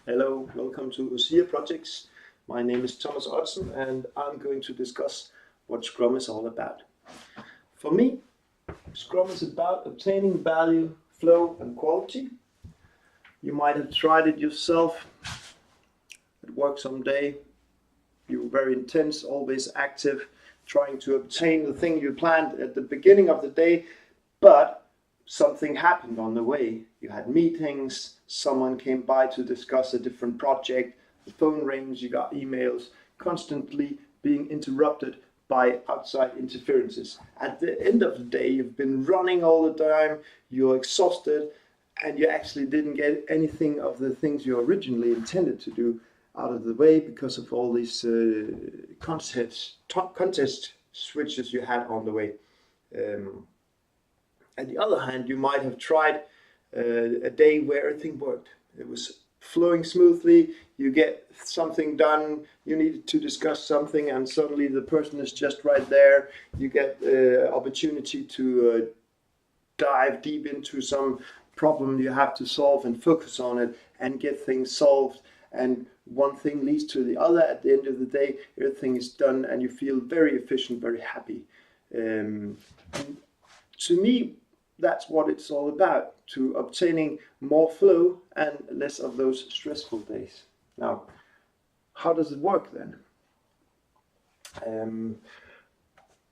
Hello, welcome to Ousia Projects. My name is Thomas Ottsen and I'm going to discuss what Scrum is all about. For me, Scrum is about obtaining value, flow and quality. You might have tried it yourself at work someday. You were very intense, always active, trying to obtain the thing you planned at the beginning of the day, but something happened on the way. You had meetings, someone came by to discuss a different project, the phone rings, you got emails, constantly being interrupted by outside interferences. At the end of the day, you've been running all the time, you're exhausted, and you actually didn't get anything of the things you originally intended to do out of the way because of all these contest switches you had on the way. On the other hand, you might have tried a day where everything worked. It was flowing smoothly, you get something done, you needed to discuss something and suddenly the person is just right there. You get the opportunity to dive deep into some problem you have to solve and focus on it and get things solved. And one thing leads to the other. At the end of the day, everything is done and you feel very efficient, very happy. To me, that's what it's all about, to obtaining more flow and less of those stressful days. Now, how does it work then?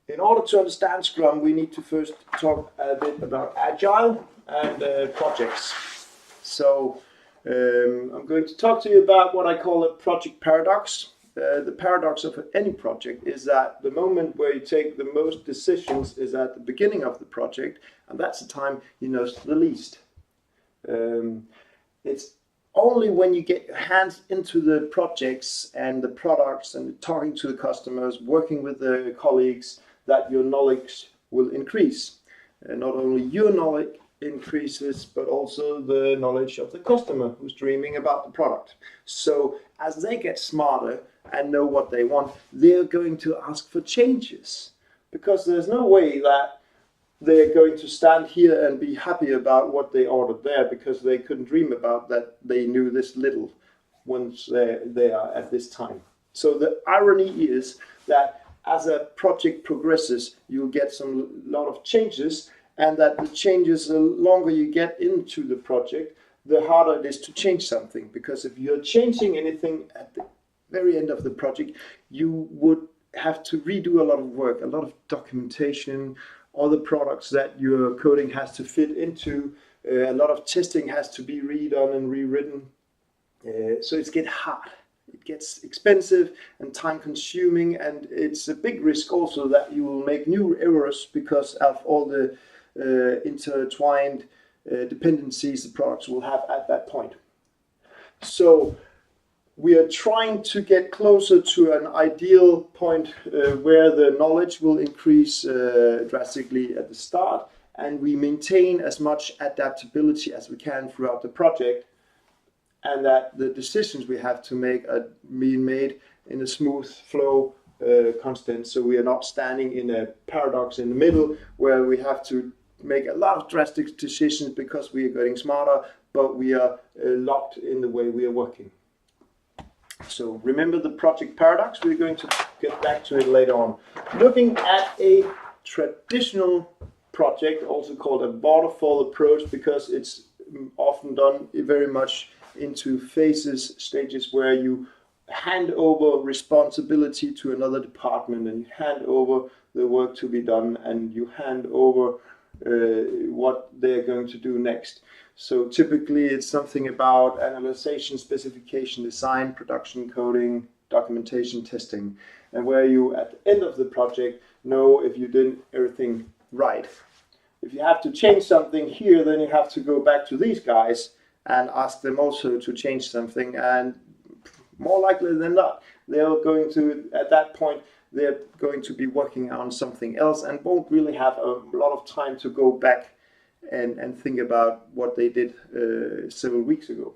In order to understand Scrum, we need to first talk a bit about Agile and projects. So I'm going to talk to you about what I call a project paradox. The paradox of any project is that the moment where you take the most decisions is at the beginning of the project, and that's the time you know the least. It's only when you get your hands into the projects and the products and talking to the customers, working with the colleagues, that your knowledge will increase. Not only your knowledge increases, but also the knowledge of the customer who's dreaming about the product. So as they get smarter and know what they want, they're going to ask for changes, because there's no way that they're going to stand here and be happy about what they ordered there, because they couldn't dream about that they knew this little once they are at this time. So the irony is that as a project progresses, you'll get lot of changes, and that the changes, the longer you get into the project, the harder it is to change something. Because if you're changing anything at the very end of the project, you would have to redo a lot of work, a lot of documentation, all the products that your coding has to fit into, a lot of testing has to be redone and rewritten. So it gets hard. It gets expensive and time consuming, and it's a big risk also that you will make new errors because of all the intertwined dependencies the products will have at that point. So we are trying to get closer to an ideal point where the knowledge will increase drastically at the start, and we maintain as much adaptability as we can throughout the project, and that the decisions we have to make are being made in a smooth flow, constant, so we are not standing in a paradox in the middle where we have to make a lot of drastic decisions because we are getting smarter, but we are locked in the way we are working. So remember the project paradox. We're going to get back to it later on. Looking at a traditional project, also called a waterfall approach, because it's often done very much into phases, stages where you hand over responsibility to another department and you hand over the work to be done and you hand over what they're going to do next. So typically it's something about analyzation, specification, design, production, coding, documentation, testing, and where you at the end of the project know if you did everything right. If you have to change something here, then you have to go back to these guys and ask them also to change something, and more likely than not, they're going to, at that point, they're going to be working on something else and won't really have a lot of time to go back and think about what they did several weeks ago.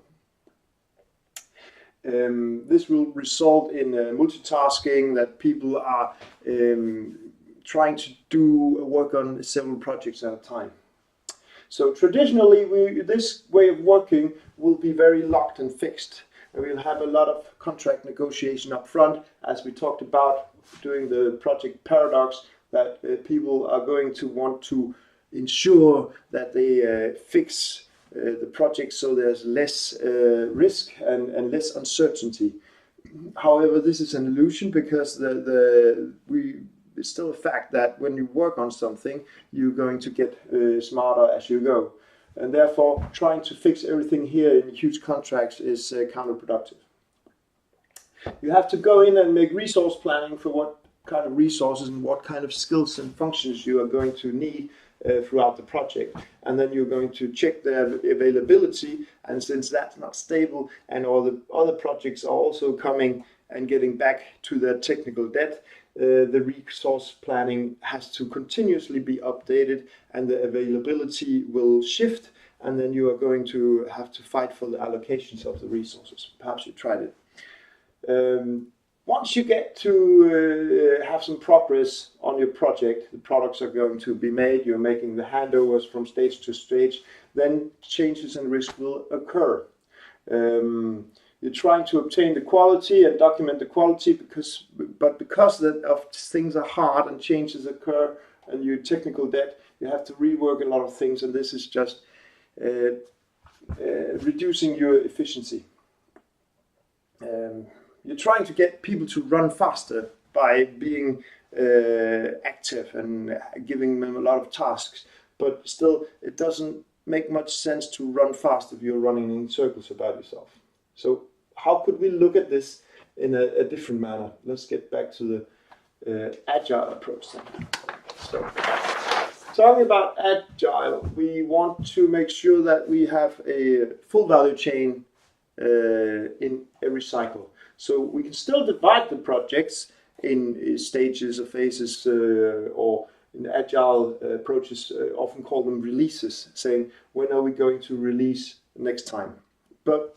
This will result in multitasking, that people are trying to do work on several projects at a time. So traditionally, this way of working will be very locked and fixed. and we'll have a lot of contract negotiation up front, as we talked about during the project paradox, that people are going to want to ensure that they fix the project so there's less risk and less uncertainty. However, this is an illusion, because it's still a fact that when you work on something, you're going to get smarter as you go. And therefore, trying to fix everything here in huge contracts is counterproductive. You have to go in and make resource planning for what kind of resources and what kind of skills and functions you are going to need throughout the project. And then you're going to check their availability, and since that's not stable and all the other projects are also coming and getting back to their technical debt, the resource planning has to continuously be updated, and the availability will shift, and then you are going to have to fight for the allocations of the resources. Perhaps you tried it. Once you get to have some progress on your project, the products are going to be made, you're making the handovers from stage to stage, then changes and risk will occur. You're trying to obtain the quality and document the quality, because things are hard and changes occur and your technical debt, you have to rework a lot of things, and this is just reducing your efficiency. You're trying to get people to run faster by being active and giving them a lot of tasks, but still it doesn't make much sense to run fast if you're running in circles about yourself. So how could we look at this in a different manner? Let's get back to the agile approach then. So, talking about agile, we want to make sure that we have a full value chain in every cycle. So we can still divide the projects in stages or phases, or in agile approaches often call them releases, saying when are we going to release next time. But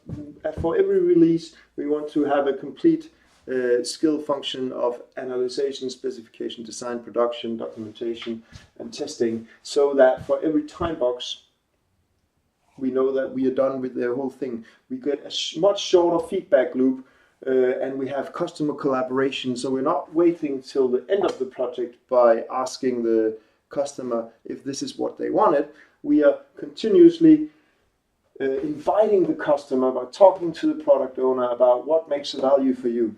for every release we want to have a complete skill function of analysis, specification, design, production, documentation and testing, so that for every time box we know that we are done with the whole thing. We get a much shorter feedback loop, and we have customer collaboration, so we're not waiting till the end of the project by asking the customer if this is what they wanted. We are continuously inviting the customer by talking to the product owner about what makes a value for you.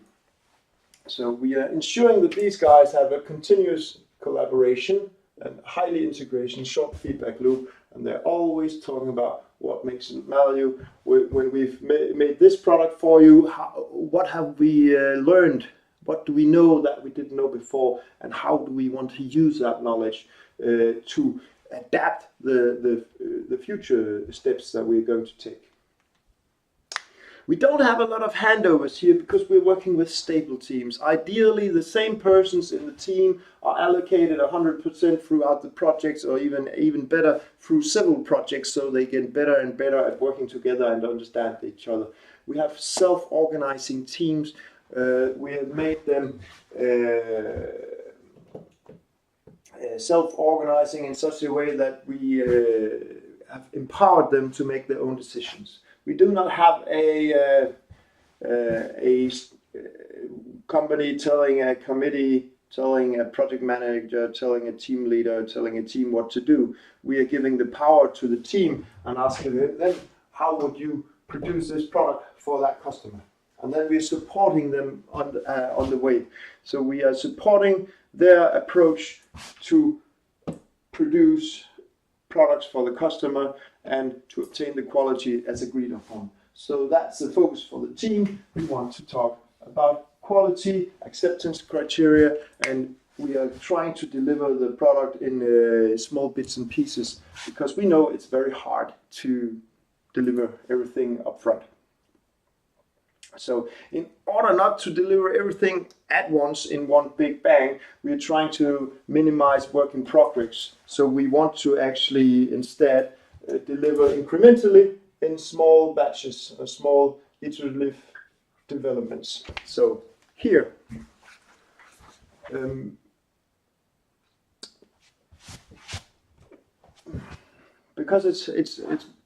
So we are ensuring that these guys have a continuous collaboration and highly integration, short feedback loop, and they're always talking about what makes value. When we've made this product for you, what have we learned? What do we know that we didn't know before? And how do we want to use that knowledge to adapt the future steps that we're going to take? We don't have a lot of handovers here because we're working with stable teams. Ideally, the same persons in the team are allocated 100% throughout the projects, or even better through several projects, so they get better and better at working together and understand each other. We have self-organizing teams. We have made them self-organizing in such a way that we have empowered them to make their own decisions. We do not have a company telling a committee, telling a project manager, telling a team leader, telling a team what to do. We are giving the power to the team and asking them, how would you produce this product for that customer? And then we're supporting them on the way. So we are supporting their approach to produce products for the customer and to obtain the quality as agreed upon. So that's the focus for the team. We want to talk about quality, acceptance criteria, and we are trying to deliver the product in small bits and pieces, because we know it's very hard to deliver everything up front. So in order not to deliver everything at once in one big bang, we are trying to minimize work in progress. So we want to actually instead deliver incrementally in small batches, small iterative developments. So here, because it's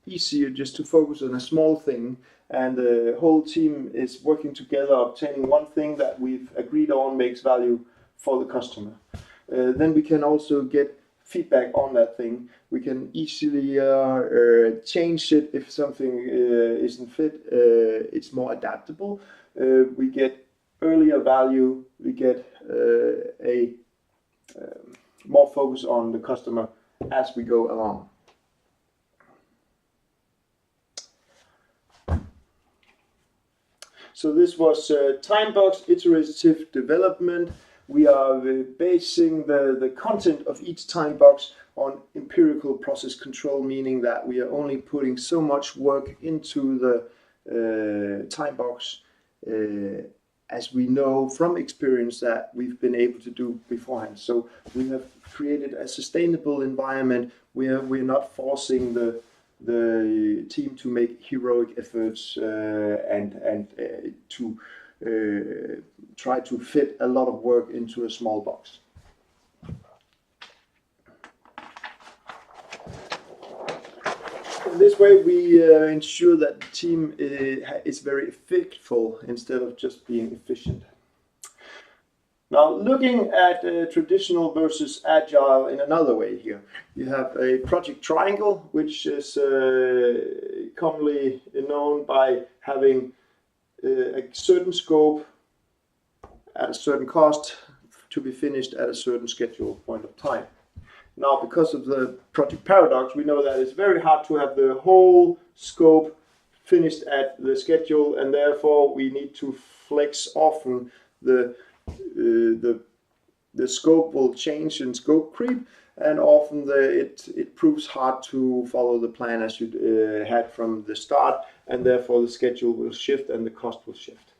easier just to focus on a small thing, and the whole team is working together, obtaining one thing that we've agreed on makes value for the customer. Then we can also get feedback on that thing. We can easily change it if something isn't fit. It's more adaptable. We get earlier value. We get more focus on the customer as we go along. So this was time-box iterative development. We are basing the content of each time box on empirical process control, meaning that we are only putting so much work into the time box as we know from experience that we've been able to do beforehand. So we have created a sustainable environment where we're not forcing the team to make heroic efforts and to try to fit a lot of work into a small box. In this way we ensure that the team is very effectful instead of just being efficient. Now, looking at traditional versus agile in another way here, you have a project triangle, which is commonly known by having a certain scope at a certain cost to be finished at a certain scheduled point of time. Now, because of the project paradox, we know that it's very hard to have the whole scope finished at the schedule, and therefore we need to flex often. The scope will change in scope creep, and often it proves hard to follow the plan as you had from the start, and therefore the schedule will shift and the cost will shift.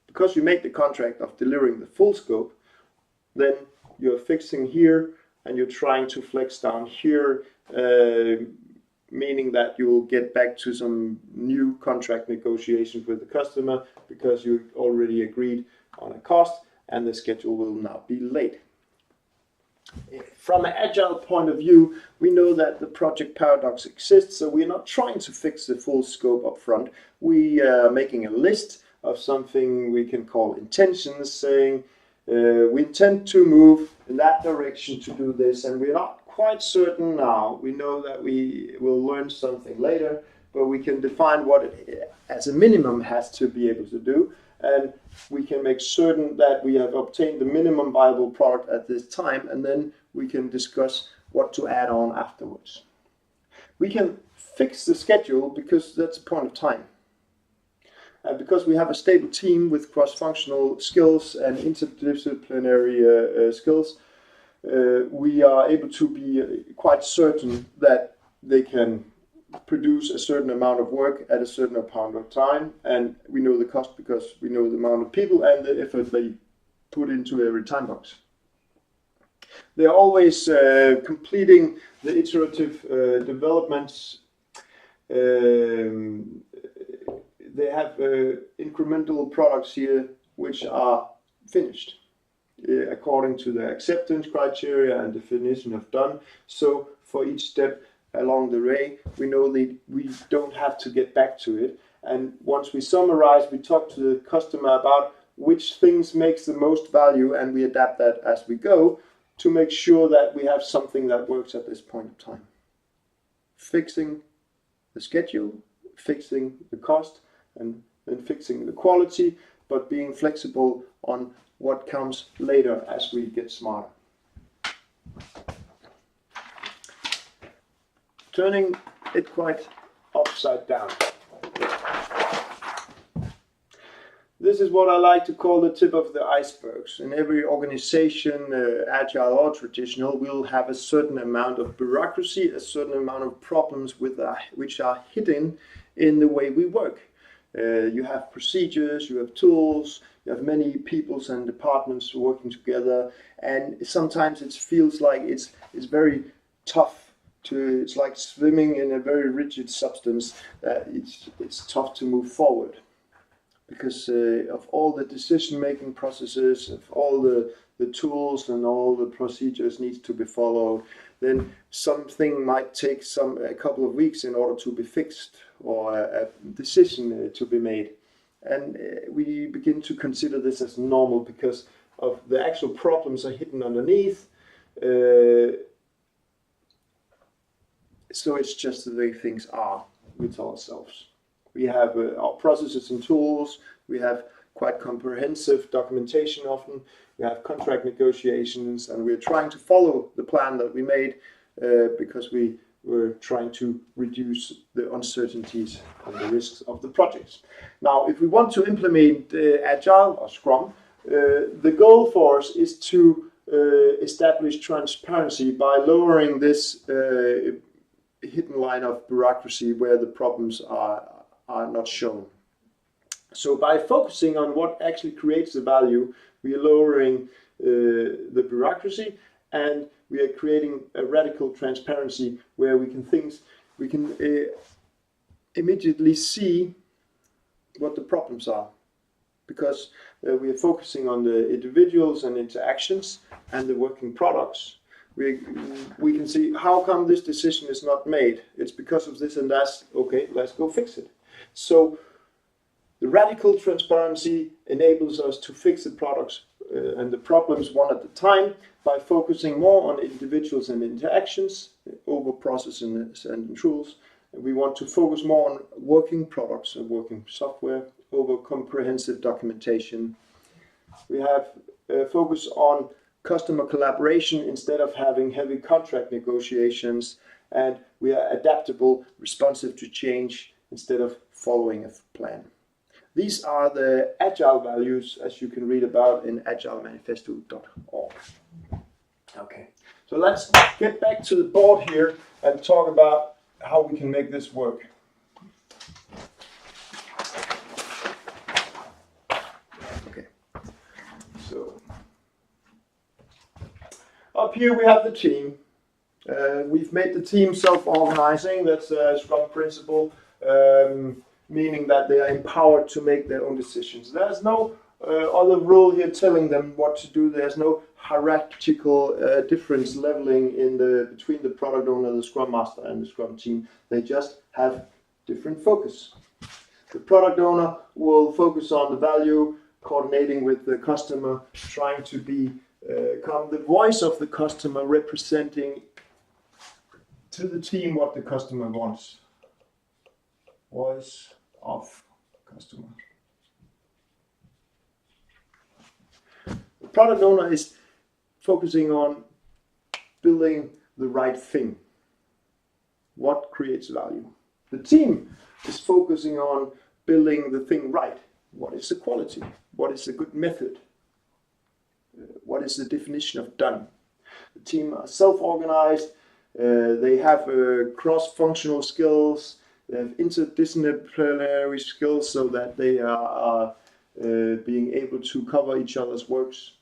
Because you make the contract of delivering the full scope, then you're fixing here and you're trying to flex down here, meaning that you will get back to some new contract negotiations with the customer because you already agreed on a cost and the schedule will now be late. From an agile point of view, we know that the project paradox exists, so we're not trying to fix the full scope up front. We are making a list of something we can call intentions, saying we intend to move in that direction to do this, and we're not quite certain now. We know that we will learn something later, but we can define what it as a minimum has to be able to do, and we can make certain that we have obtained the minimum viable product at this time, and then we can discuss what to add on afterwards. We can fix the schedule because that's a point of time. And because we have a stable team with cross-functional skills and interdisciplinary skills, we are able to be quite certain that they can produce a certain amount of work at a certain amount of time, and we know the cost because we know the amount of people and the effort they put into every time box. They're always completing the iterative developments. They have incremental products here which are finished according to the acceptance criteria and definition of done. So for each step along the way, we know that we don't have to get back to it. And once we summarize, we talk to the customer about which things makes the most value, and we adapt that as we go to make sure that we have something that works at this point of time. Fixing the schedule, fixing the cost, and then fixing the quality, but being flexible on what comes later as we get smarter. Turning it quite upside down. This is what I like to call the tip of the icebergs. In every organization, agile or traditional, we'll have a certain amount of bureaucracy, a certain amount of problems which are hidden in the way we work. You have procedures, you have tools, you have many peoples and departments working together, and sometimes it feels like it's very tough. It's like swimming in a very rigid substance. It's tough to move forward because of all the decision-making processes, of all the tools and all the procedures needs to be followed. Then something might take a couple of weeks in order to be fixed, or a decision to be made. And we begin to consider this as normal because of the actual problems are hidden underneath. So it's just the way things are with ourselves. We have our processes and tools. We have quite comprehensive documentation often. We have contract negotiations, and we're trying to follow the plan that we made because we were trying to reduce the uncertainties and the risks of the projects. Now, if we want to implement Agile or Scrum, the goal for us is to establish transparency by lowering this hidden line of bureaucracy where the problems are not shown. So by focusing on what actually creates the value, we are lowering the bureaucracy, and we are creating a radical transparency where we can immediately see what the problems are, because we are focusing on the individuals and interactions and the working products. We can see how come this decision is not made. It's because of this and that. Okay, let's go fix it. So the radical transparency enables us to fix the products and the problems one at a time by focusing more on individuals and interactions over processes and tools. We want to focus more on working products and working software over comprehensive documentation. We have focus on customer collaboration instead of having heavy contract negotiations, and we are adaptable, responsive to change instead of following a plan. These are the Agile values, as you can read about in agilemanifesto.org. Okay, so let's get back to the board here and talk about how we can make this work. Okay, so up here we have the team. We've made the team self-organizing. That's a Scrum principle, meaning that they are empowered to make their own decisions. There's no other rule here telling them what to do. There's no hierarchical difference leveling between the product owner, the Scrum Master, and the Scrum team. They just have different focus. The product owner will focus on the value, coordinating with the customer, trying to become the voice of the customer, representing to the team what the customer wants. Voice of customer. The product owner is focusing on building the right thing. What creates value? The team is focusing on building the thing right. What is the quality? What is a good method? What is the definition of done? The team are self-organized. They have cross-functional skills. They have interdisciplinary skills so that they are being able to cover each other's works.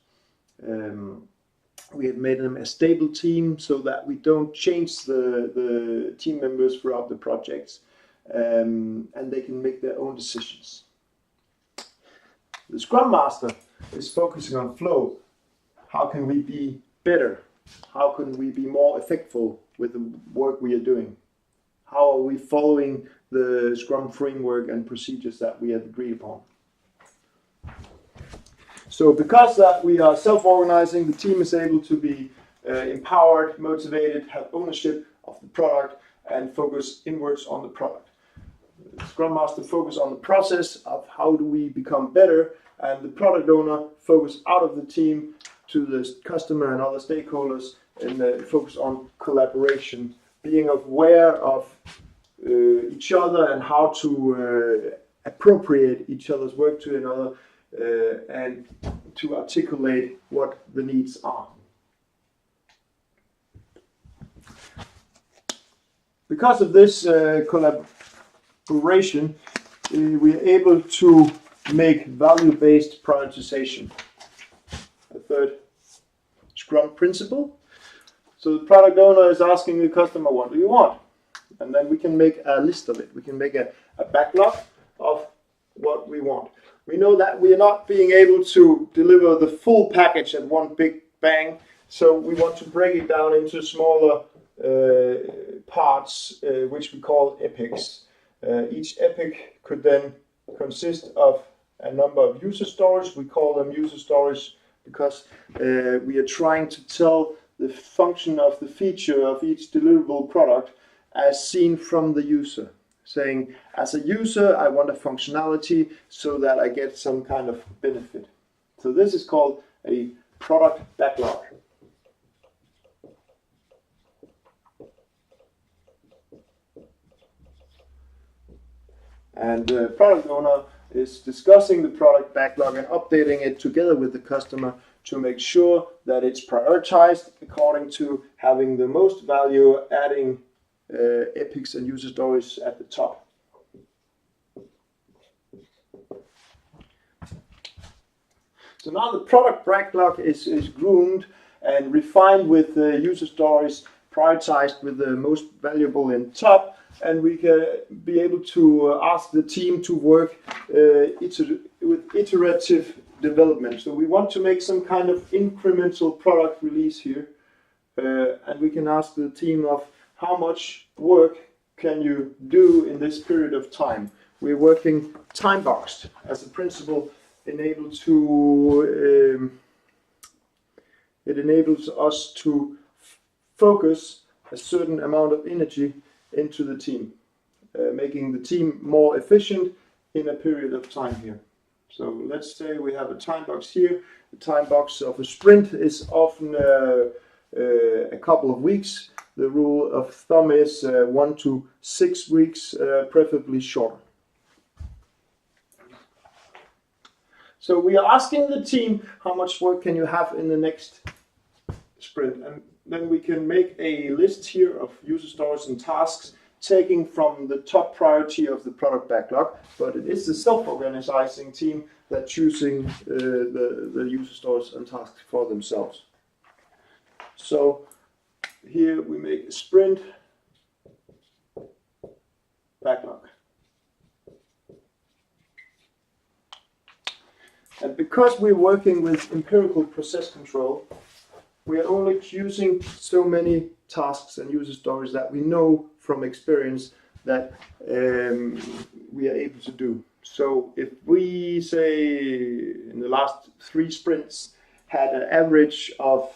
We have made them a stable team so that we don't change the team members throughout the projects, and they can make their own decisions. The Scrum Master is focusing on flow. How can we be better? How can we be more effective with the work we are doing? How are we following the Scrum framework and procedures that we have agreed upon? So because we are self-organizing, the team is able to be empowered, motivated, have ownership of the product, and focus inwards on the product. The Scrum Master focus on the process of how do we become better, and the product owner focus out of the team to the customer and other stakeholders, and focus on collaboration, being aware of each other and how to appropriate each other's work to another, and to articulate what the needs are. Because of this collaboration, we are able to make value-based prioritization. A third Scrum principle. So the product owner is asking the customer, what do you want? And then we can make a list of it. We can make a backlog of what we want. We know that we are not being able to deliver the full package at one big bang, so we want to break it down into smaller parts, which we call epics. Each epic could then consist of a number of user stories. We call them user stories because we are trying to tell the function of the feature of each deliverable product as seen from the user. Saying, as a user, I want a functionality so that I get some kind of benefit. So this is called a product backlog. And the product owner is discussing the product backlog and updating it together with the customer to make sure that it's prioritized according to having the most value adding epics and user stories at the top. So now the product backlog is groomed and refined with user stories prioritized with the most valuable in top, and we can be able to ask the team to work with iterative development. So we want to make some kind of incremental product release here, and we can ask the team of how much work can you do in this period of time. We're working time boxed as a principle. It enables us to focus a certain amount of energy into the team, making the team more efficient in a period of time here. So let's say we have a time box here. The time box of a sprint is often a couple of weeks. The rule of thumb is 1 to 6 weeks, preferably shorter. So we are asking the team how much work can you have in the next sprint, and then we can make a list here of user stories and tasks taking from the top priority of the product backlog, but it is the self-organizing team that choosing the user stories and tasks for themselves. So here we make a sprint backlog. And because we're working with empirical process control, we are only using so many tasks and user stories that we know from experience that we are able to do. So if we say in the last 3 sprints had an average of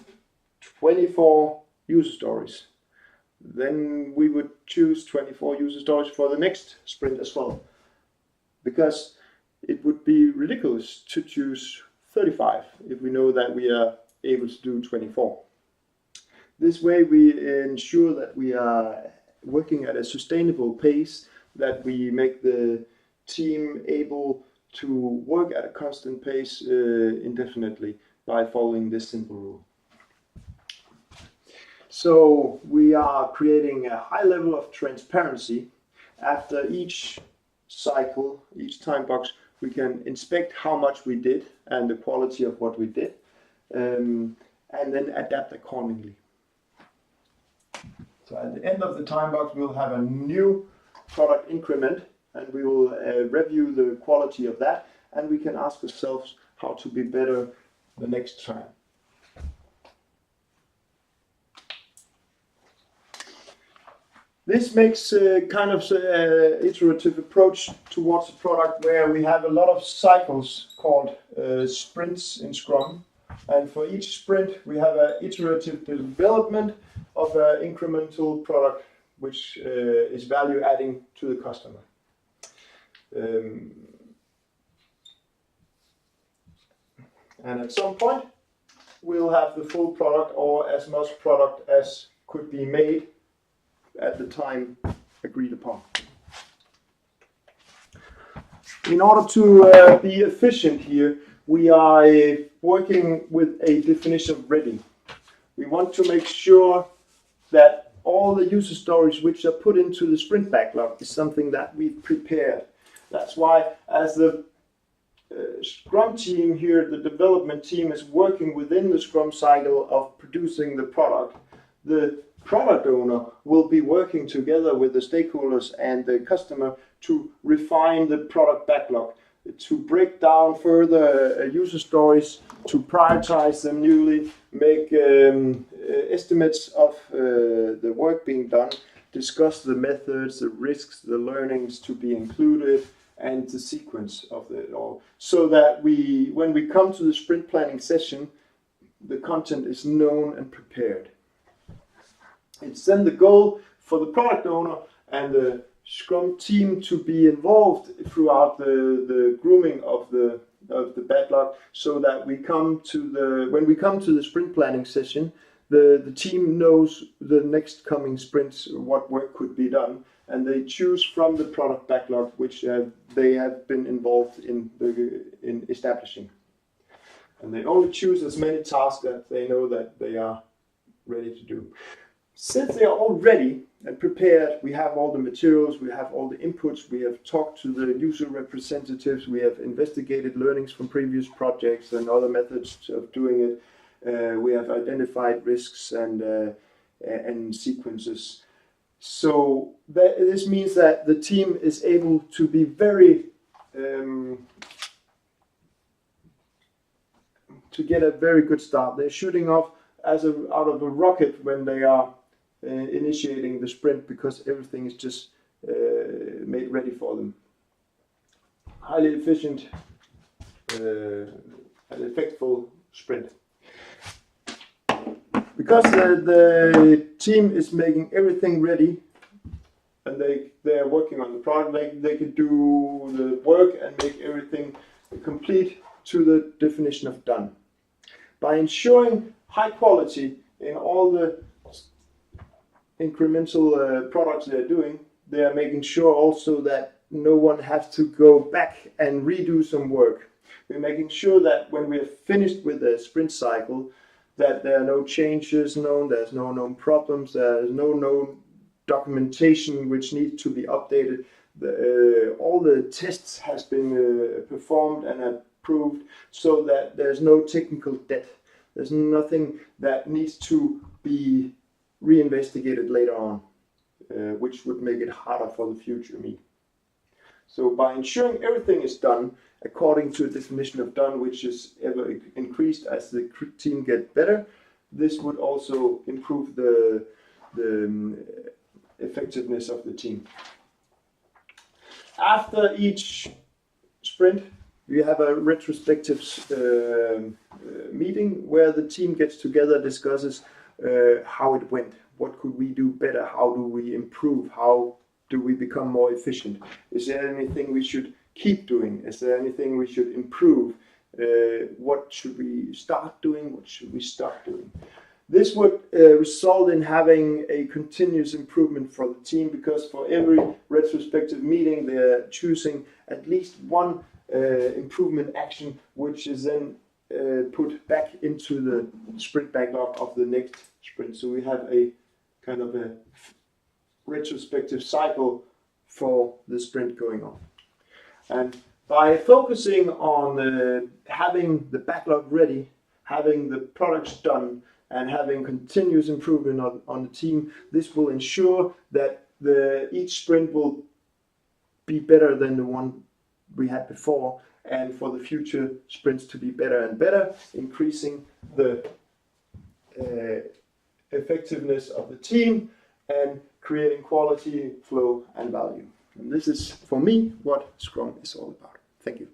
24 user stories, then we would choose 24 user stories for the next sprint as well. Because it would be ridiculous to choose 35 if we know that we are able to do 24. This way we ensure that we are working at a sustainable pace, that we make the team able to work at a constant pace indefinitely by following this simple rule. So we are creating a high level of transparency. After each cycle, each time box, we can inspect how much we did and the quality of what we did, and then adapt accordingly. So at the end of the time box, we'll have a new product increment, and we will review the quality of that, and we can ask ourselves how to be better the next time. This makes a kind of iterative approach towards a product where we have a lot of cycles called sprints in Scrum. And for each sprint, we have an iterative development of an incremental product which is value adding to the customer. And at some point, we'll have the full product or as much product as could be made at the time agreed upon. In order to be efficient here, we are working with a definition of ready. We want to make sure that all the user stories which are put into the sprint backlog is something that we've prepared. That's why as the Scrum team here, the development team is working within the Scrum cycle of producing the product. The product owner will be working together with the stakeholders and the customer to refine the product backlog, to break down further user stories, to prioritize them newly, make estimates of the work being done, discuss the methods, the risks, the learnings to be included, and the sequence of it all, so that when we come to the sprint planning session, the content is known and prepared. It's then the goal for the product owner and the Scrum team to be involved throughout the grooming of the backlog, so that when we come to the sprint planning session, the team knows the next coming sprints, what work could be done, and they choose from the product backlog which they have been involved in establishing. And they only choose as many tasks that they know that they are ready to do. Since they are all ready and prepared, we have all the materials, we have all the inputs, we have talked to the user representatives, we have investigated learnings from previous projects and other methods of doing it, we have identified risks and sequences. So this means that the team is able to be very to get a very good start. They're shooting off out of a rocket when they are initiating the sprint, because everything is just made ready for them. Highly efficient and effectful sprint. Because the team is making everything ready and they are working on the product, they can do the work and make everything complete to the definition of done. By ensuring high quality in all the incremental products they're doing, they are making sure also that no one has to go back and redo some work. We're making sure that when we are finished with the sprint cycle, that there are no changes known, there's no known problems, there's no known documentation which needs to be updated. All the tests has been performed and approved, so that there's no technical debt. There's nothing that needs to be reinvestigated later on, which would make it harder for the future me. So by ensuring everything is done according to a definition of done, which is ever increased as the team get better, this would also improve the effectiveness of the team. After each sprint, we have a retrospective meeting where the team gets together, discusses how it went, what could we do better, how do we improve, how do we become more efficient, is there anything we should keep doing, is there anything we should improve, what should we start doing, what should we stop doing. This would result in having a continuous improvement for the team, because for every retrospective meeting they're choosing at least one improvement action, which is then put back into the sprint backlog of the next sprint. So we have a kind of a retrospective cycle for the sprint going on. And by focusing on having the backlog ready, having the products done, and having continuous improvement on the team, this will ensure that each sprint will be better than the one we had before, and for the future sprints to be better and better, increasing the effectiveness of the team and creating quality, flow and value. And this is, for me, what Scrum is all about. Thank you.